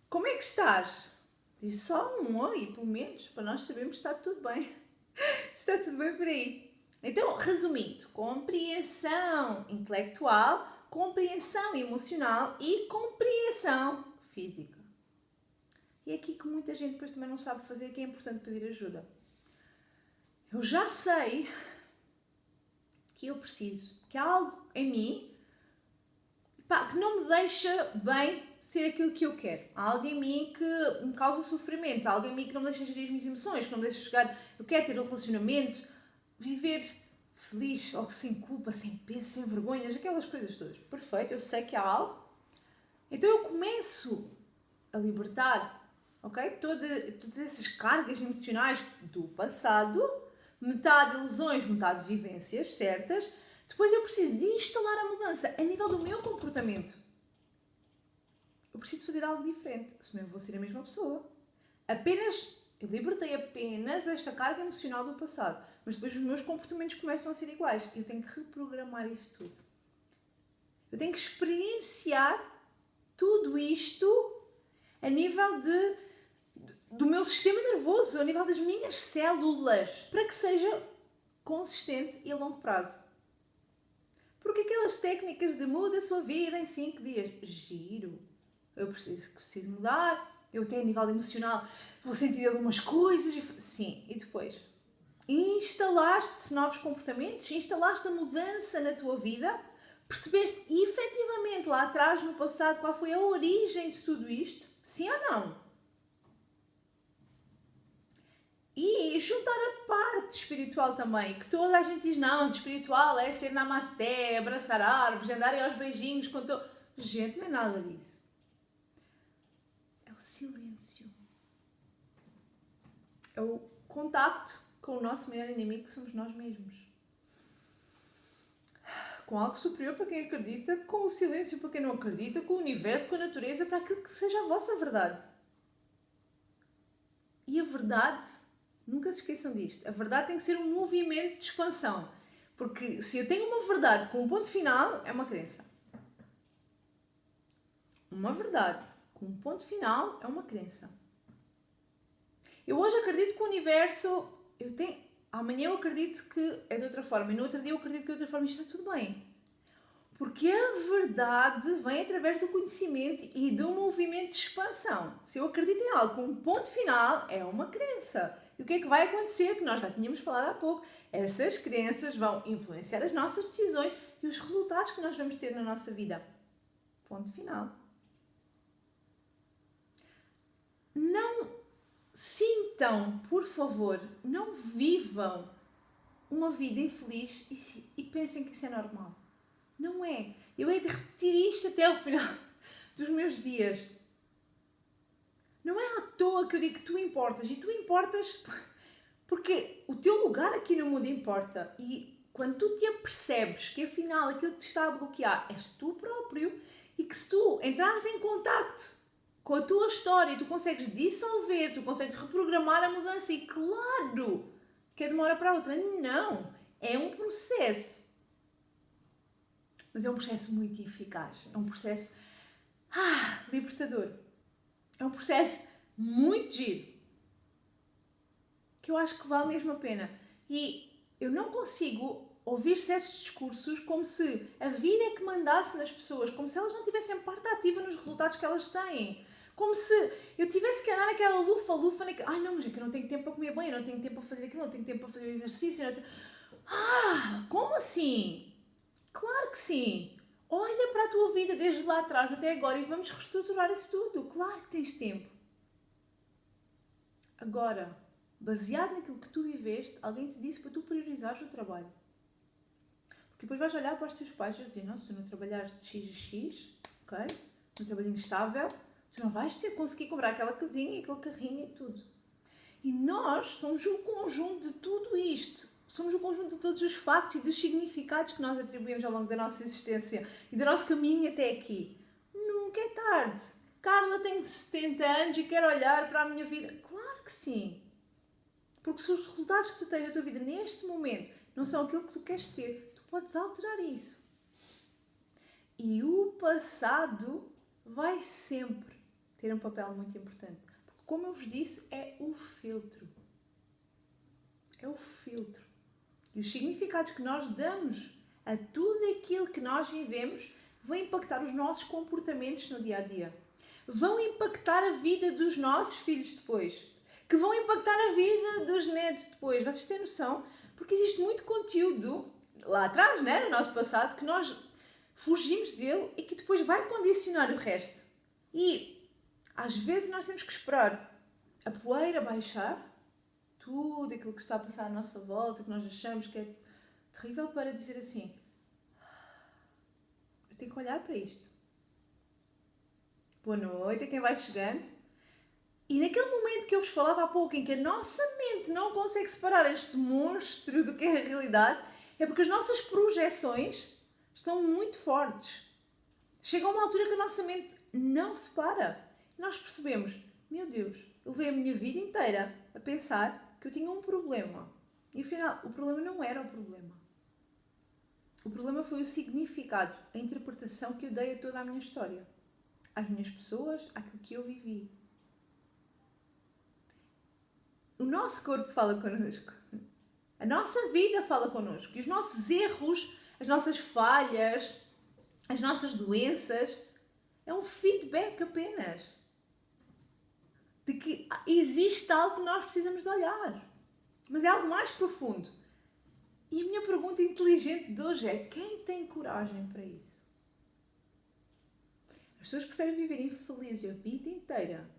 Speaker 1: Como é que estás? Diz só um oi, pelo menos, para nós sabermos que está tudo bem. Está tudo bem por aí. Então, resumindo, compreensão intelectual, compreensão emocional e compreensão física. E é aqui que muita gente depois também não sabe fazer, que é importante pedir ajuda. Eu já sei que eu preciso, que há algo em mim que não me deixa bem ser aquilo que eu quero. Há algo em mim que me causa sofrimento, há algo em mim que não me deixa gerir as minhas emoções, que não me deixa chegar... Eu quero ter um relacionamento, viver feliz, ou sem culpa, sem peso, sem vergonhas, aquelas coisas todas. Perfeito, eu sei que há algo. Então eu começo a libertar, ok? Todas essas cargas emocionais do passado, metade ilusões, metade vivências certas. Depois eu preciso de instalar a mudança a nível do meu comportamento. Eu preciso fazer algo diferente, senão eu vou ser a mesma pessoa. Eu libertei apenas esta carga emocional do passado, mas depois os meus comportamentos começam a ser iguais. Eu tenho que reprogramar isto tudo. Eu tenho que experienciar tudo isto a nível do meu sistema nervoso, a nível das minhas células, para que seja consistente e a longo prazo. Porque aquelas técnicas de muda a sua vida em 5 dias, giro. Eu preciso mudar, eu até a nível emocional vou sentir algumas coisas. Sim, e depois? Instalaste novos comportamentos, instalaste a mudança na tua vida, percebeste efetivamente lá atrás, no passado, qual foi a origem de tudo isto? Sim ou não? E juntar a parte espiritual também, que toda a gente diz, não, de espiritual é ser namasté, abraçar árvores, andarem aos beijinhos com todo... Gente, não é nada disso. É o silêncio. É o contacto com o nosso maior inimigo, que somos nós mesmos. Com algo superior para quem acredita, com o silêncio para quem não acredita, com o universo, com a natureza, para aquilo que seja a vossa verdade. E a verdade, nunca se esqueçam disto, a verdade tem que ser um movimento de expansão. Porque se eu tenho uma verdade com um ponto final, é uma crença. Uma verdade com um ponto final é uma crença. Eu hoje acredito que o universo... Amanhã eu acredito que é de outra forma. E no outro dia eu acredito que é de outra forma. Isto está tudo bem. Porque a verdade vem através do conhecimento e do movimento de expansão. Se eu acredito em algo com um ponto final, é uma crença. E o que é que vai acontecer? Que nós já tínhamos falado há pouco. Essas crenças vão influenciar as nossas decisões e os resultados que nós vamos ter na nossa vida. Ponto final. Não sintam, por favor, não vivam uma vida infeliz e pensem que isso é normal. Não é. Eu hei de repetir isto até ao final dos meus dias. Não é à toa que eu digo que tu importas. E tu importas porque o teu lugar aqui no mundo importa. E quando tu te apercebes que afinal aquilo que te está a bloquear és tu próprio e que se tu entrares em contacto com a tua história, tu consegues dissolver, tu consegues reprogramar a mudança e claro que é de uma hora para a outra. Não. É um processo. Mas é um processo muito eficaz. É um processo libertador. É um processo muito giro. Que eu acho que vale mesmo a pena. E eu não consigo ouvir certos discursos como se a vida é que mandasse nas pessoas, como se elas não tivessem parte ativa nos resultados que elas têm. Como se eu tivesse que andar naquela lufa, naquela... não, mas é que eu não tenho tempo para comer bem, eu não tenho tempo para fazer aquilo, eu não tenho tempo para fazer o exercício. Como assim? Claro que sim! Olha para a tua vida desde lá atrás até agora e vamos reestruturar isso tudo. Claro que tens tempo. Agora, baseado naquilo que tu viveste, alguém te disse para tu priorizares o trabalho. Porque depois vais olhar para os teus pais e dizer, não, se tu não trabalhares de X a X, ok? Um trabalhinho estável, tu não vais conseguir comprar aquela casinha e aquele carrinho e tudo. E nós somos o conjunto de tudo isto. Somos o conjunto de todos os factos e dos significados que nós atribuímos ao longo da nossa existência e do nosso caminho até aqui. Nunca é tarde. Carla, tenho 70 anos e quero olhar para a minha vida. Claro que sim. Porque se os resultados que tu tens na tua vida neste momento não são aquilo que tu queres ter, tu podes alterar isso. E o passado vai sempre ter um papel muito importante. Porque, como eu vos disse, é o filtro. É o filtro. E os significados que nós damos a tudo aquilo que nós vivemos vão impactar os nossos comportamentos no dia a dia. Vão impactar a vida dos nossos filhos depois. Que vão impactar a vida dos netos depois. Vocês têm noção? Porque existe muito conteúdo lá atrás, né, no nosso passado, que nós fugimos dele e que depois vai condicionar o resto. E às vezes nós temos que esperar a poeira baixar, tudo aquilo que está a passar à nossa volta, que nós achamos que é terrível, para dizer assim, eu tenho que olhar para isto. boa noite a quem vai chegando. E naquele momento que eu vos falava há pouco, em que a nossa mente não consegue separar este monstro do que é a realidade, é porque as nossas projeções estão muito fortes. Chega a uma altura que a nossa mente não separa. E nós percebemos, meu Deus, eu levei a minha vida inteira a pensar que eu tinha um problema. E afinal, o problema não era o problema. O problema foi o significado, a interpretação que eu dei a toda a minha história. Às minhas pessoas, àquilo que eu vivi. O nosso corpo fala connosco. A nossa vida fala connosco. E os nossos erros, as nossas falhas, as nossas doenças, é um feedback apenas. De que existe algo que nós precisamos de olhar. Mas é algo mais profundo. E a minha pergunta inteligente de hoje é: quem tem coragem para isso? As pessoas preferem viver infelizes a vida inteira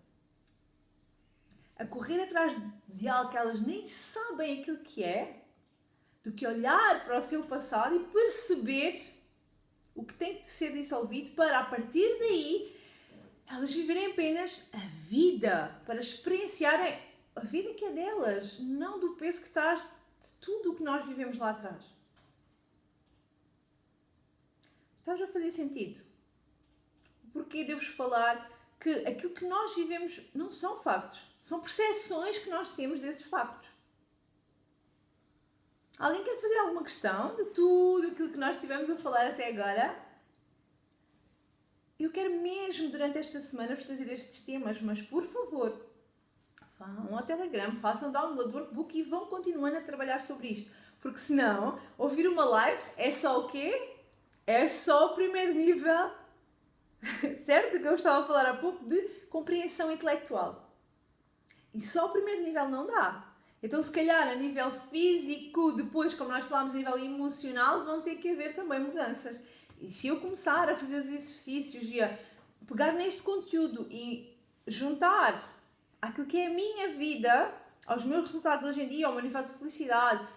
Speaker 1: a correr atrás de algo que elas nem sabem aquilo que é, do que olhar para o seu passado e perceber o que tem que ser dissolvido para, a partir daí, elas viverem apenas a vida, para experienciarem a vida que é delas, não do peso que traz de tudo o que nós vivemos lá atrás. Estás a fazer sentido? Porquê devo-vos falar que aquilo que nós vivemos não são factos, são percepções que nós temos desses factos. Alguém quer fazer alguma questão de tudo aquilo que nós estivemos a falar até agora? Eu quero mesmo, durante esta semana, vos trazer estes temas, mas por favor, vão ao Telegram, façam download do workbook e vão continuando a trabalhar sobre isto. Porque senão, ouvir uma live é só o quê? É só o primeiro nível, certo? Que eu estava a falar há pouco de compreensão intelectual. E só o primeiro nível não dá. Então, se calhar, a nível físico, depois, como nós falámos, a nível emocional, vão ter que haver também mudanças. E se eu começar a fazer os exercícios e a pegar neste conteúdo e juntar aquilo que é a minha vida, aos meus resultados hoje em dia, ao meu nível de felicidade,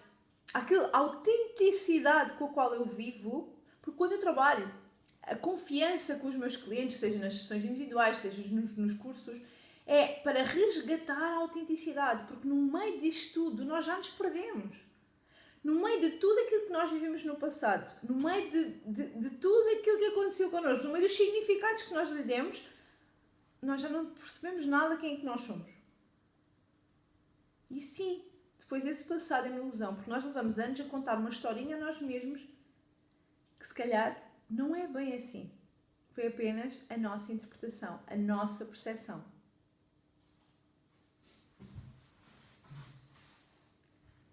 Speaker 1: a autenticidade com a qual eu vivo, porque quando eu trabalho, a confiança com os meus clientes, seja nas sessões individuais, seja nos cursos, é para resgatar a autenticidade, porque no meio disto tudo nós já nos perdemos. No meio de tudo aquilo que nós vivemos no passado, no meio de tudo aquilo que aconteceu connosco, no meio dos significados que nós lhe demos, nós já não percebemos nada quem é que nós somos. E sim, depois esse passado é uma ilusão, porque nós levamos anos a contar uma historinha a nós mesmos que se calhar não é bem assim. Foi apenas a nossa interpretação, a nossa percepção.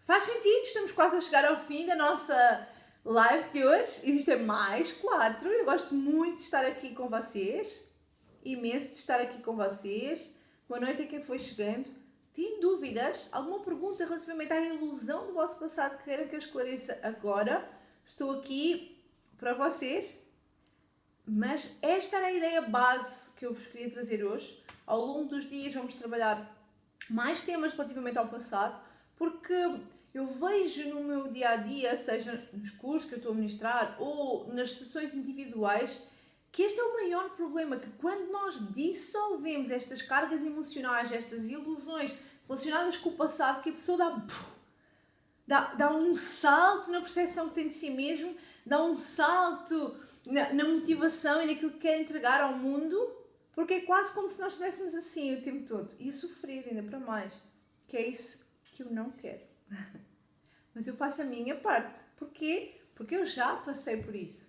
Speaker 1: Faz sentido, estamos quase a chegar ao fim da nossa live de hoje. Existem mais 4. Eu gosto muito de estar aqui com vocês. Imenso de estar aqui com vocês. Boa noite a quem foi chegando. Têm dúvidas? Alguma pergunta relativamente à ilusão do vosso passado que queiram que eu esclareça agora? Estou aqui para vocês. Mas esta era a ideia base que eu vos queria trazer hoje. Ao longo dos dias vamos trabalhar mais temas relativamente ao passado, porque eu vejo no meu dia-a-dia, seja nos cursos que eu estou a ministrar ou nas sessões individuais, que este é o maior problema, que quando nós dissolvemos estas cargas emocionais, estas ilusões relacionadas com o passado, que a pessoa dá um salto na percepção que tem de si mesmo, dá um salto na motivação e naquilo que quer entregar ao mundo, porque é quase como se nós estivéssemos assim o tempo todo, e a sofrer ainda para mais, que é isso que eu não quero. Mas eu faço a minha parte. Porquê? Porque eu já passei por isso.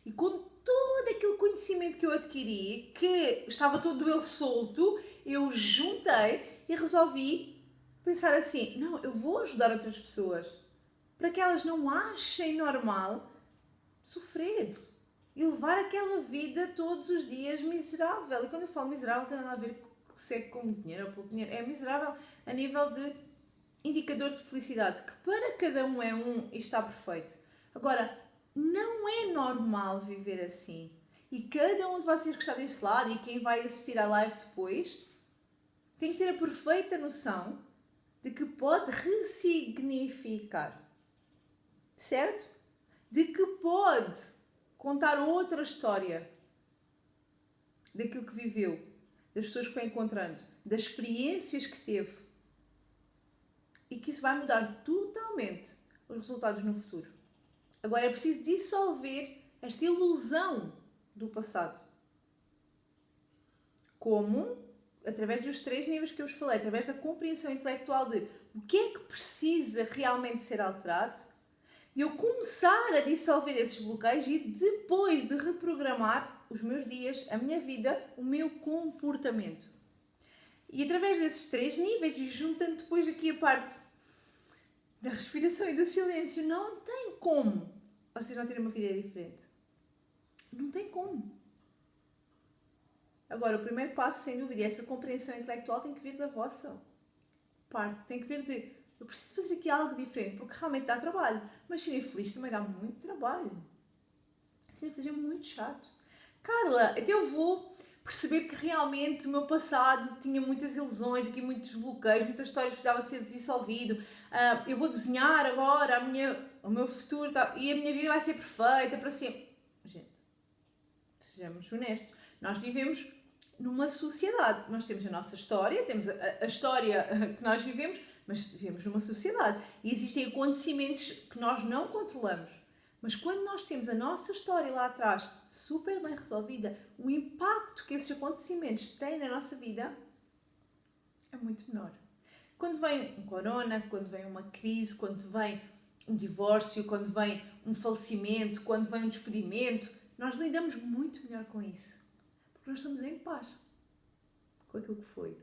Speaker 1: E com todo aquele conhecimento que eu adquiri, que estava todo ele solto, eu juntei e resolvi pensar assim, não, eu vou ajudar outras pessoas para que elas não achem normal sofrer e levar aquela vida todos os dias miserável. E quando eu falo miserável, não tem nada a ver com dinheiro ou pouco dinheiro. É miserável a nível de indicador de felicidade, que para cada um é um e está perfeito. Agora, não é normal viver assim. E cada um de vocês que está desse lado e quem vai assistir à live depois tem que ter a perfeita noção de que pode ressignificar. Certo? De que pode contar outra história. daquilo que viveu, das pessoas que foi encontrando, das experiências que teve. E que isso vai mudar totalmente os resultados no futuro. Agora é preciso dissolver esta ilusão do passado. Como? Através dos 3 níveis que eu vos falei, através da compreensão intelectual de o que é que precisa realmente ser alterado, e eu começar a dissolver esses bloqueios e depois de reprogramar os meus dias, a minha vida, o meu comportamento. E através desses 3 níveis, e juntando depois aqui a parte da respiração e do silêncio, não tem como vocês não terem uma vida diferente. Não tem como. Agora, o primeiro passo, sem dúvida, é essa compreensão intelectual tem que vir da vossa parte. Tem que vir de, eu preciso fazer aqui algo diferente, porque realmente dá trabalho. Mas ser infeliz também dá muito trabalho. Ser infeliz é muito chato. Carla, até eu vou perceber que realmente o meu passado tinha muitas ilusões, aqui muitos bloqueios, muitas histórias precisavam de ser dissolvido. Eu vou desenhar agora o meu futuro e a minha vida vai ser perfeita para sempre. Gente, sejamos honestos. Nós vivemos numa sociedade. Nós temos a nossa história, temos a história que nós vivemos, mas vivemos numa sociedade. E existem acontecimentos que nós não controlamos. Mas quando nós temos a nossa história lá atrás super bem resolvida, o impacto que esses acontecimentos têm na nossa vida é muito menor. Quando vem um corona, quando vem uma crise, quando vem um divórcio, quando vem um falecimento, quando vem um despedimento, nós lidamos muito melhor com isso. Porque nós estamos em paz com aquilo que foi.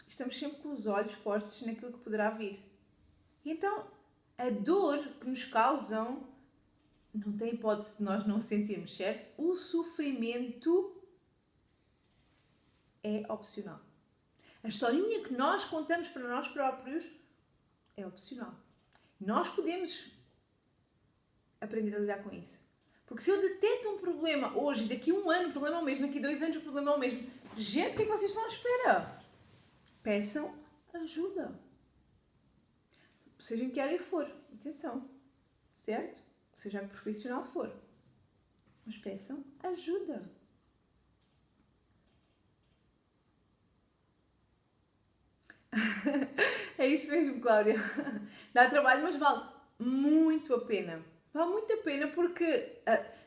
Speaker 1: Estamos sempre com os olhos postos naquilo que poderá vir. E então, a dor que nos causam não tem hipótese de nós não sentirmos, certo? O sofrimento é opcional. A historinha que nós contamos para nós próprios é opcional. Nós podemos aprender a lidar com isso. Porque se eu detecto um problema hoje, daqui a 1 ano o problema é o mesmo, daqui a 2 anos o problema é o mesmo, gente, o que é que vocês estão à espera? Peçam ajuda. Seja em que área for, atenção, certo? Seja que profissional for. Mas peçam ajuda. É isso mesmo, Cláudia. Dá trabalho, mas vale muito a pena. Vale muito a pena porque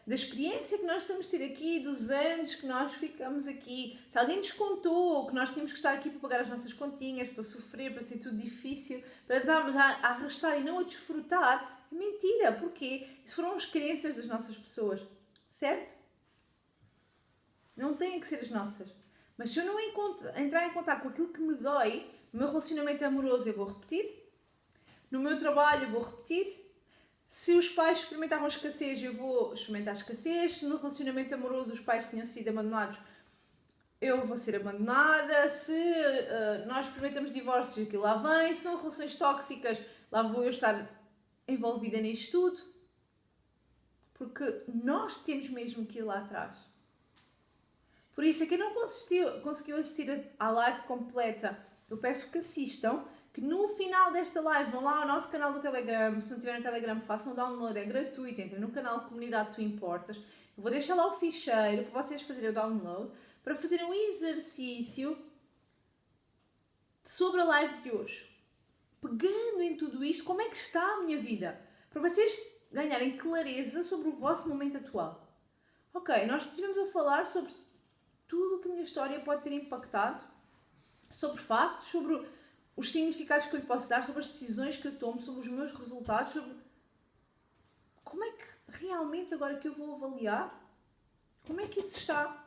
Speaker 1: da experiência que nós estamos a ter aqui, dos anos que nós ficamos aqui, se alguém nos contou que nós tínhamos que estar aqui para pagar as nossas continhas, para sofrer, para ser tudo difícil, para estarmos a arrastar e não a desfrutar, é mentira. Porquê? Isso foram as crenças das nossas pessoas, certo? Não têm que ser as nossas. Mas se eu não entrar em contato com aquilo que me dói, no meu relacionamento amoroso eu vou repetir, no meu trabalho eu vou repetir, se os pais experimentavam a escassez, eu vou experimentar a escassez, se no relacionamento amoroso os pais tinham sido abandonados, eu vou ser abandonada, se nós experimentamos divórcios, aquilo lá vem, se são relações tóxicas, lá vou eu estar envolvida nisto tudo, porque nós temos mesmo que ir lá atrás. Por isso, quem não conseguiu assistir à live completa, eu peço que assistam, que no final desta live vão lá ao nosso canal do Telegram, se não tiverem Telegram façam download, é gratuito, entrem no canal Comunidade Tu Importas, eu vou deixar lá o ficheiro para vocês fazerem o download, para fazerem um exercício sobre a live de hoje. Pegando em tudo isto, como é que está a minha vida? Para vocês ganharem clareza sobre o vosso momento atual. Ok, nós estivemos a falar sobre tudo o que a minha história pode ter impactado, sobre factos, sobre os significados que eu lhe posso dar, sobre as decisões que eu tomo, sobre os meus resultados, sobre como é que realmente agora que eu vou avaliar, como é que isso está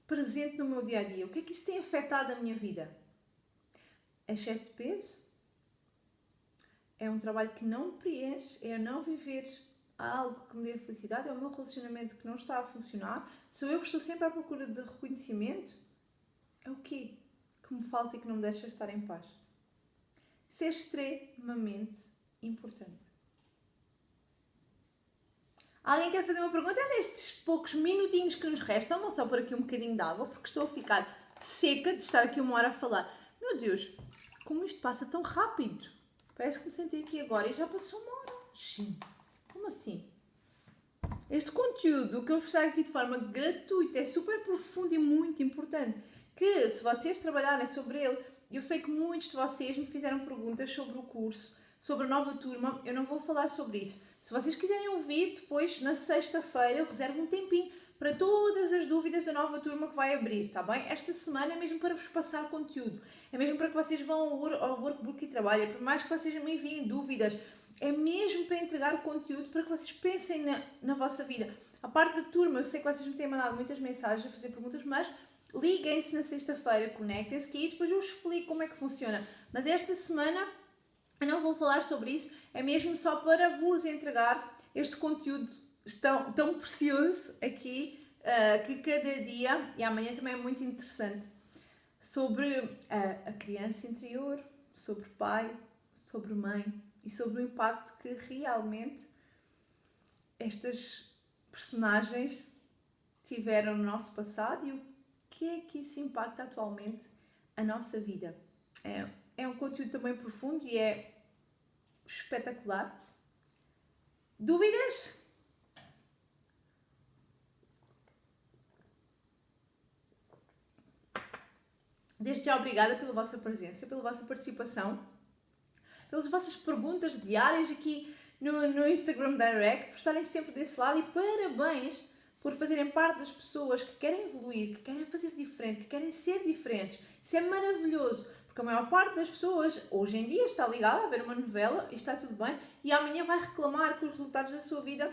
Speaker 1: presente no meu dia-a-dia, o que é que isso tem afetado a minha vida? Excesso de peso? É um trabalho que não me preenche, é não viver algo que me dê felicidade, é o meu relacionamento que não está a funcionar, sou eu que estou sempre à procura de reconhecimento, é o quê que me falta e que não me deixa estar em paz? Isso é extremamente importante. Alguém quer fazer uma pergunta? Nestes poucos minutinhos que nos restam, vou só pôr aqui um bocadinho de água, porque estou a ficar seca de estar aqui 1 hora a falar. Meu Deus, como isto passa tão rápido. Parece que me sentei aqui agora e já passou 1 hora. Gente, como assim? Este conteúdo que eu vos trago aqui de forma gratuita é super profundo e muito importante. Que se vocês trabalharem sobre ele, eu sei que muitos de vocês me fizeram perguntas sobre o curso, sobre a nova turma, eu não vou falar sobre isso. Se vocês quiserem ouvir, depois na sexta-feira eu reservo um tempinho para todas as dúvidas da nova turma que vai abrir, tá bem? Esta semana é mesmo para vos passar conteúdo, é mesmo para que vocês vão ao workbook e trabalhem, por mais que vocês me enviem dúvidas, é mesmo para entregar o conteúdo para que vocês pensem na vossa vida. A parte da turma, eu sei que vocês me têm mandado muitas mensagens a fazer perguntas, mas liguem-se na sexta-feira, conectem-se que aí depois eu explico como é que funciona. Mas esta semana eu não vou falar sobre isso, é mesmo só para vos entregar este conteúdo tão precioso aqui, que cada dia, e amanhã também é muito interessante, sobre a criança interior, sobre pai, sobre mãe e sobre o impacto que realmente estas personagens tiveram no nosso passado e o que é que isso impacta atualmente a nossa vida. É um conteúdo também profundo e é espetacular. Dúvidas? Desde já obrigada pela vossa presença, pela vossa participação, pelas vossas perguntas diárias aqui no Instagram Direct, por estarem sempre desse lado e parabéns por fazerem parte das pessoas que querem evoluir, que querem fazer diferente, que querem ser diferentes. Isso é maravilhoso, porque a maior parte das pessoas hoje em dia está ligada a ver uma novela e está tudo bem e amanhã vai reclamar que os resultados da sua vida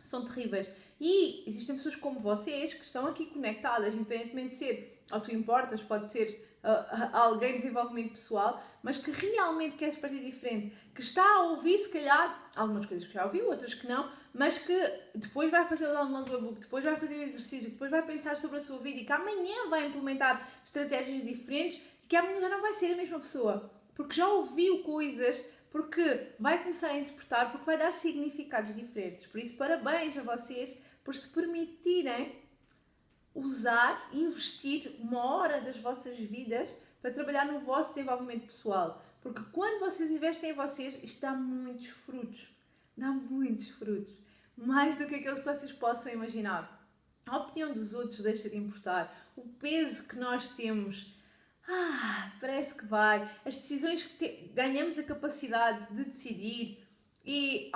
Speaker 1: são terríveis. E existem pessoas como vocês que estão aqui conectadas, independentemente de ser, ou tu importas, pode ser alguém de desenvolvimento pessoal, mas que realmente quer fazer diferente, que está a ouvir, se calhar, algumas coisas que já ouviu, outras que não, mas que depois vai fazer o download do e-book, depois vai fazer o exercício, depois vai pensar sobre a sua vida e que amanhã vai implementar estratégias diferentes e que amanhã já não vai ser a mesma pessoa, porque já ouviu coisas, porque vai começar a interpretar, porque vai dar significados diferentes. Por isso, parabéns a vocês por se permitirem usar, investir uma hora das vossas vidas para trabalhar no vosso desenvolvimento pessoal. Porque quando vocês investem em vocês, isto dá muitos frutos. Dá muitos frutos. Mais do que aqueles que vocês possam imaginar. A opinião dos outros deixa de importar. O peso que nós temos, parece que vai. As decisões que ganhamos a capacidade de decidir. E,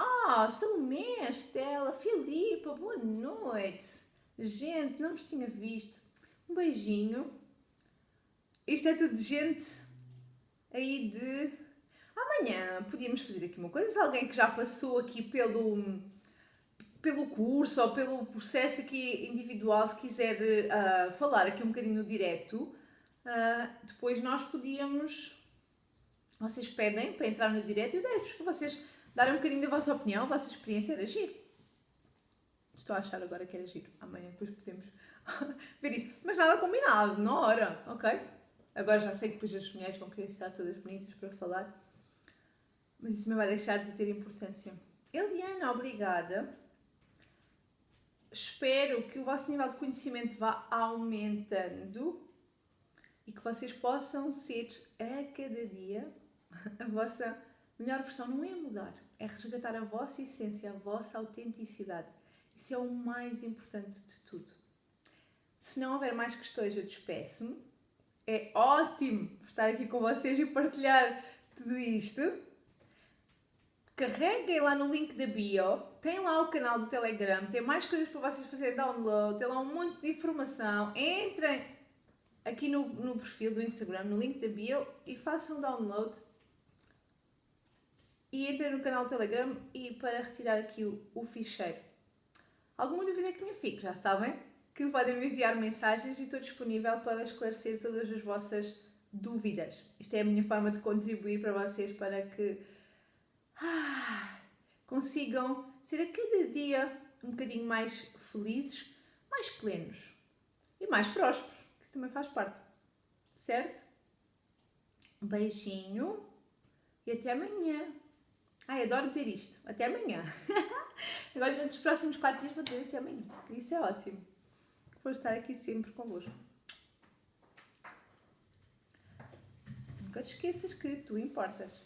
Speaker 1: Salomé, Estela, Filipa, boa noite. Gente, não vos tinha visto. Um beijinho. Isto é tudo gente aí de... Amanhã podíamos fazer aqui uma coisa. Se alguém que já passou aqui pelo curso ou pelo processo aqui individual, se quiser falar aqui um bocadinho no direto, depois nós podíamos... Vocês pedem para entrar no direto e eu deixo-vos para vocês darem um bocadinho da vossa opinião, a vossa experiência. Era giro. Estou a achar agora que era giro. Amanhã depois podemos ver isso. Mas nada combinado, na hora, ok? Agora já sei que depois as mulheres vão querer estar todas bonitas para falar. Mas isso me vai deixar de ter importância. Eliana, obrigada. Espero que o vosso nível de conhecimento vá aumentando e que vocês possam ser a cada dia a vossa melhor versão. Não é mudar, é resgatar a vossa essência, a vossa autenticidade. Isso é o mais importante de tudo. Se não houver mais questões, eu despeço-me. É ótimo estar aqui com vocês e partilhar tudo isto. Carreguem lá no link da bio. Tem lá o canal do Telegram. Tem mais coisas para vocês fazerem download. Tem lá um monte de informação. Entrem aqui no perfil do Instagram, no link da bio e façam download. E entrem no canal do Telegram e para retirar aqui o ficheiro. Alguma dúvida que me fique, já sabem que podem me enviar mensagens e estou disponível para esclarecer todas as vossas dúvidas. Isto é a minha forma de contribuir para vocês para que consigam ser a cada dia um bocadinho mais felizes, mais plenos e mais prósperos, que isso também faz parte, certo? Um beijinho e até amanhã. Adoro dizer isto. Até amanhã. Agora, durante os próximos 4 dias, vou dizer até amanhã. Isso é ótimo. Vou estar aqui sempre convosco. Nunca te esqueças que tu importas.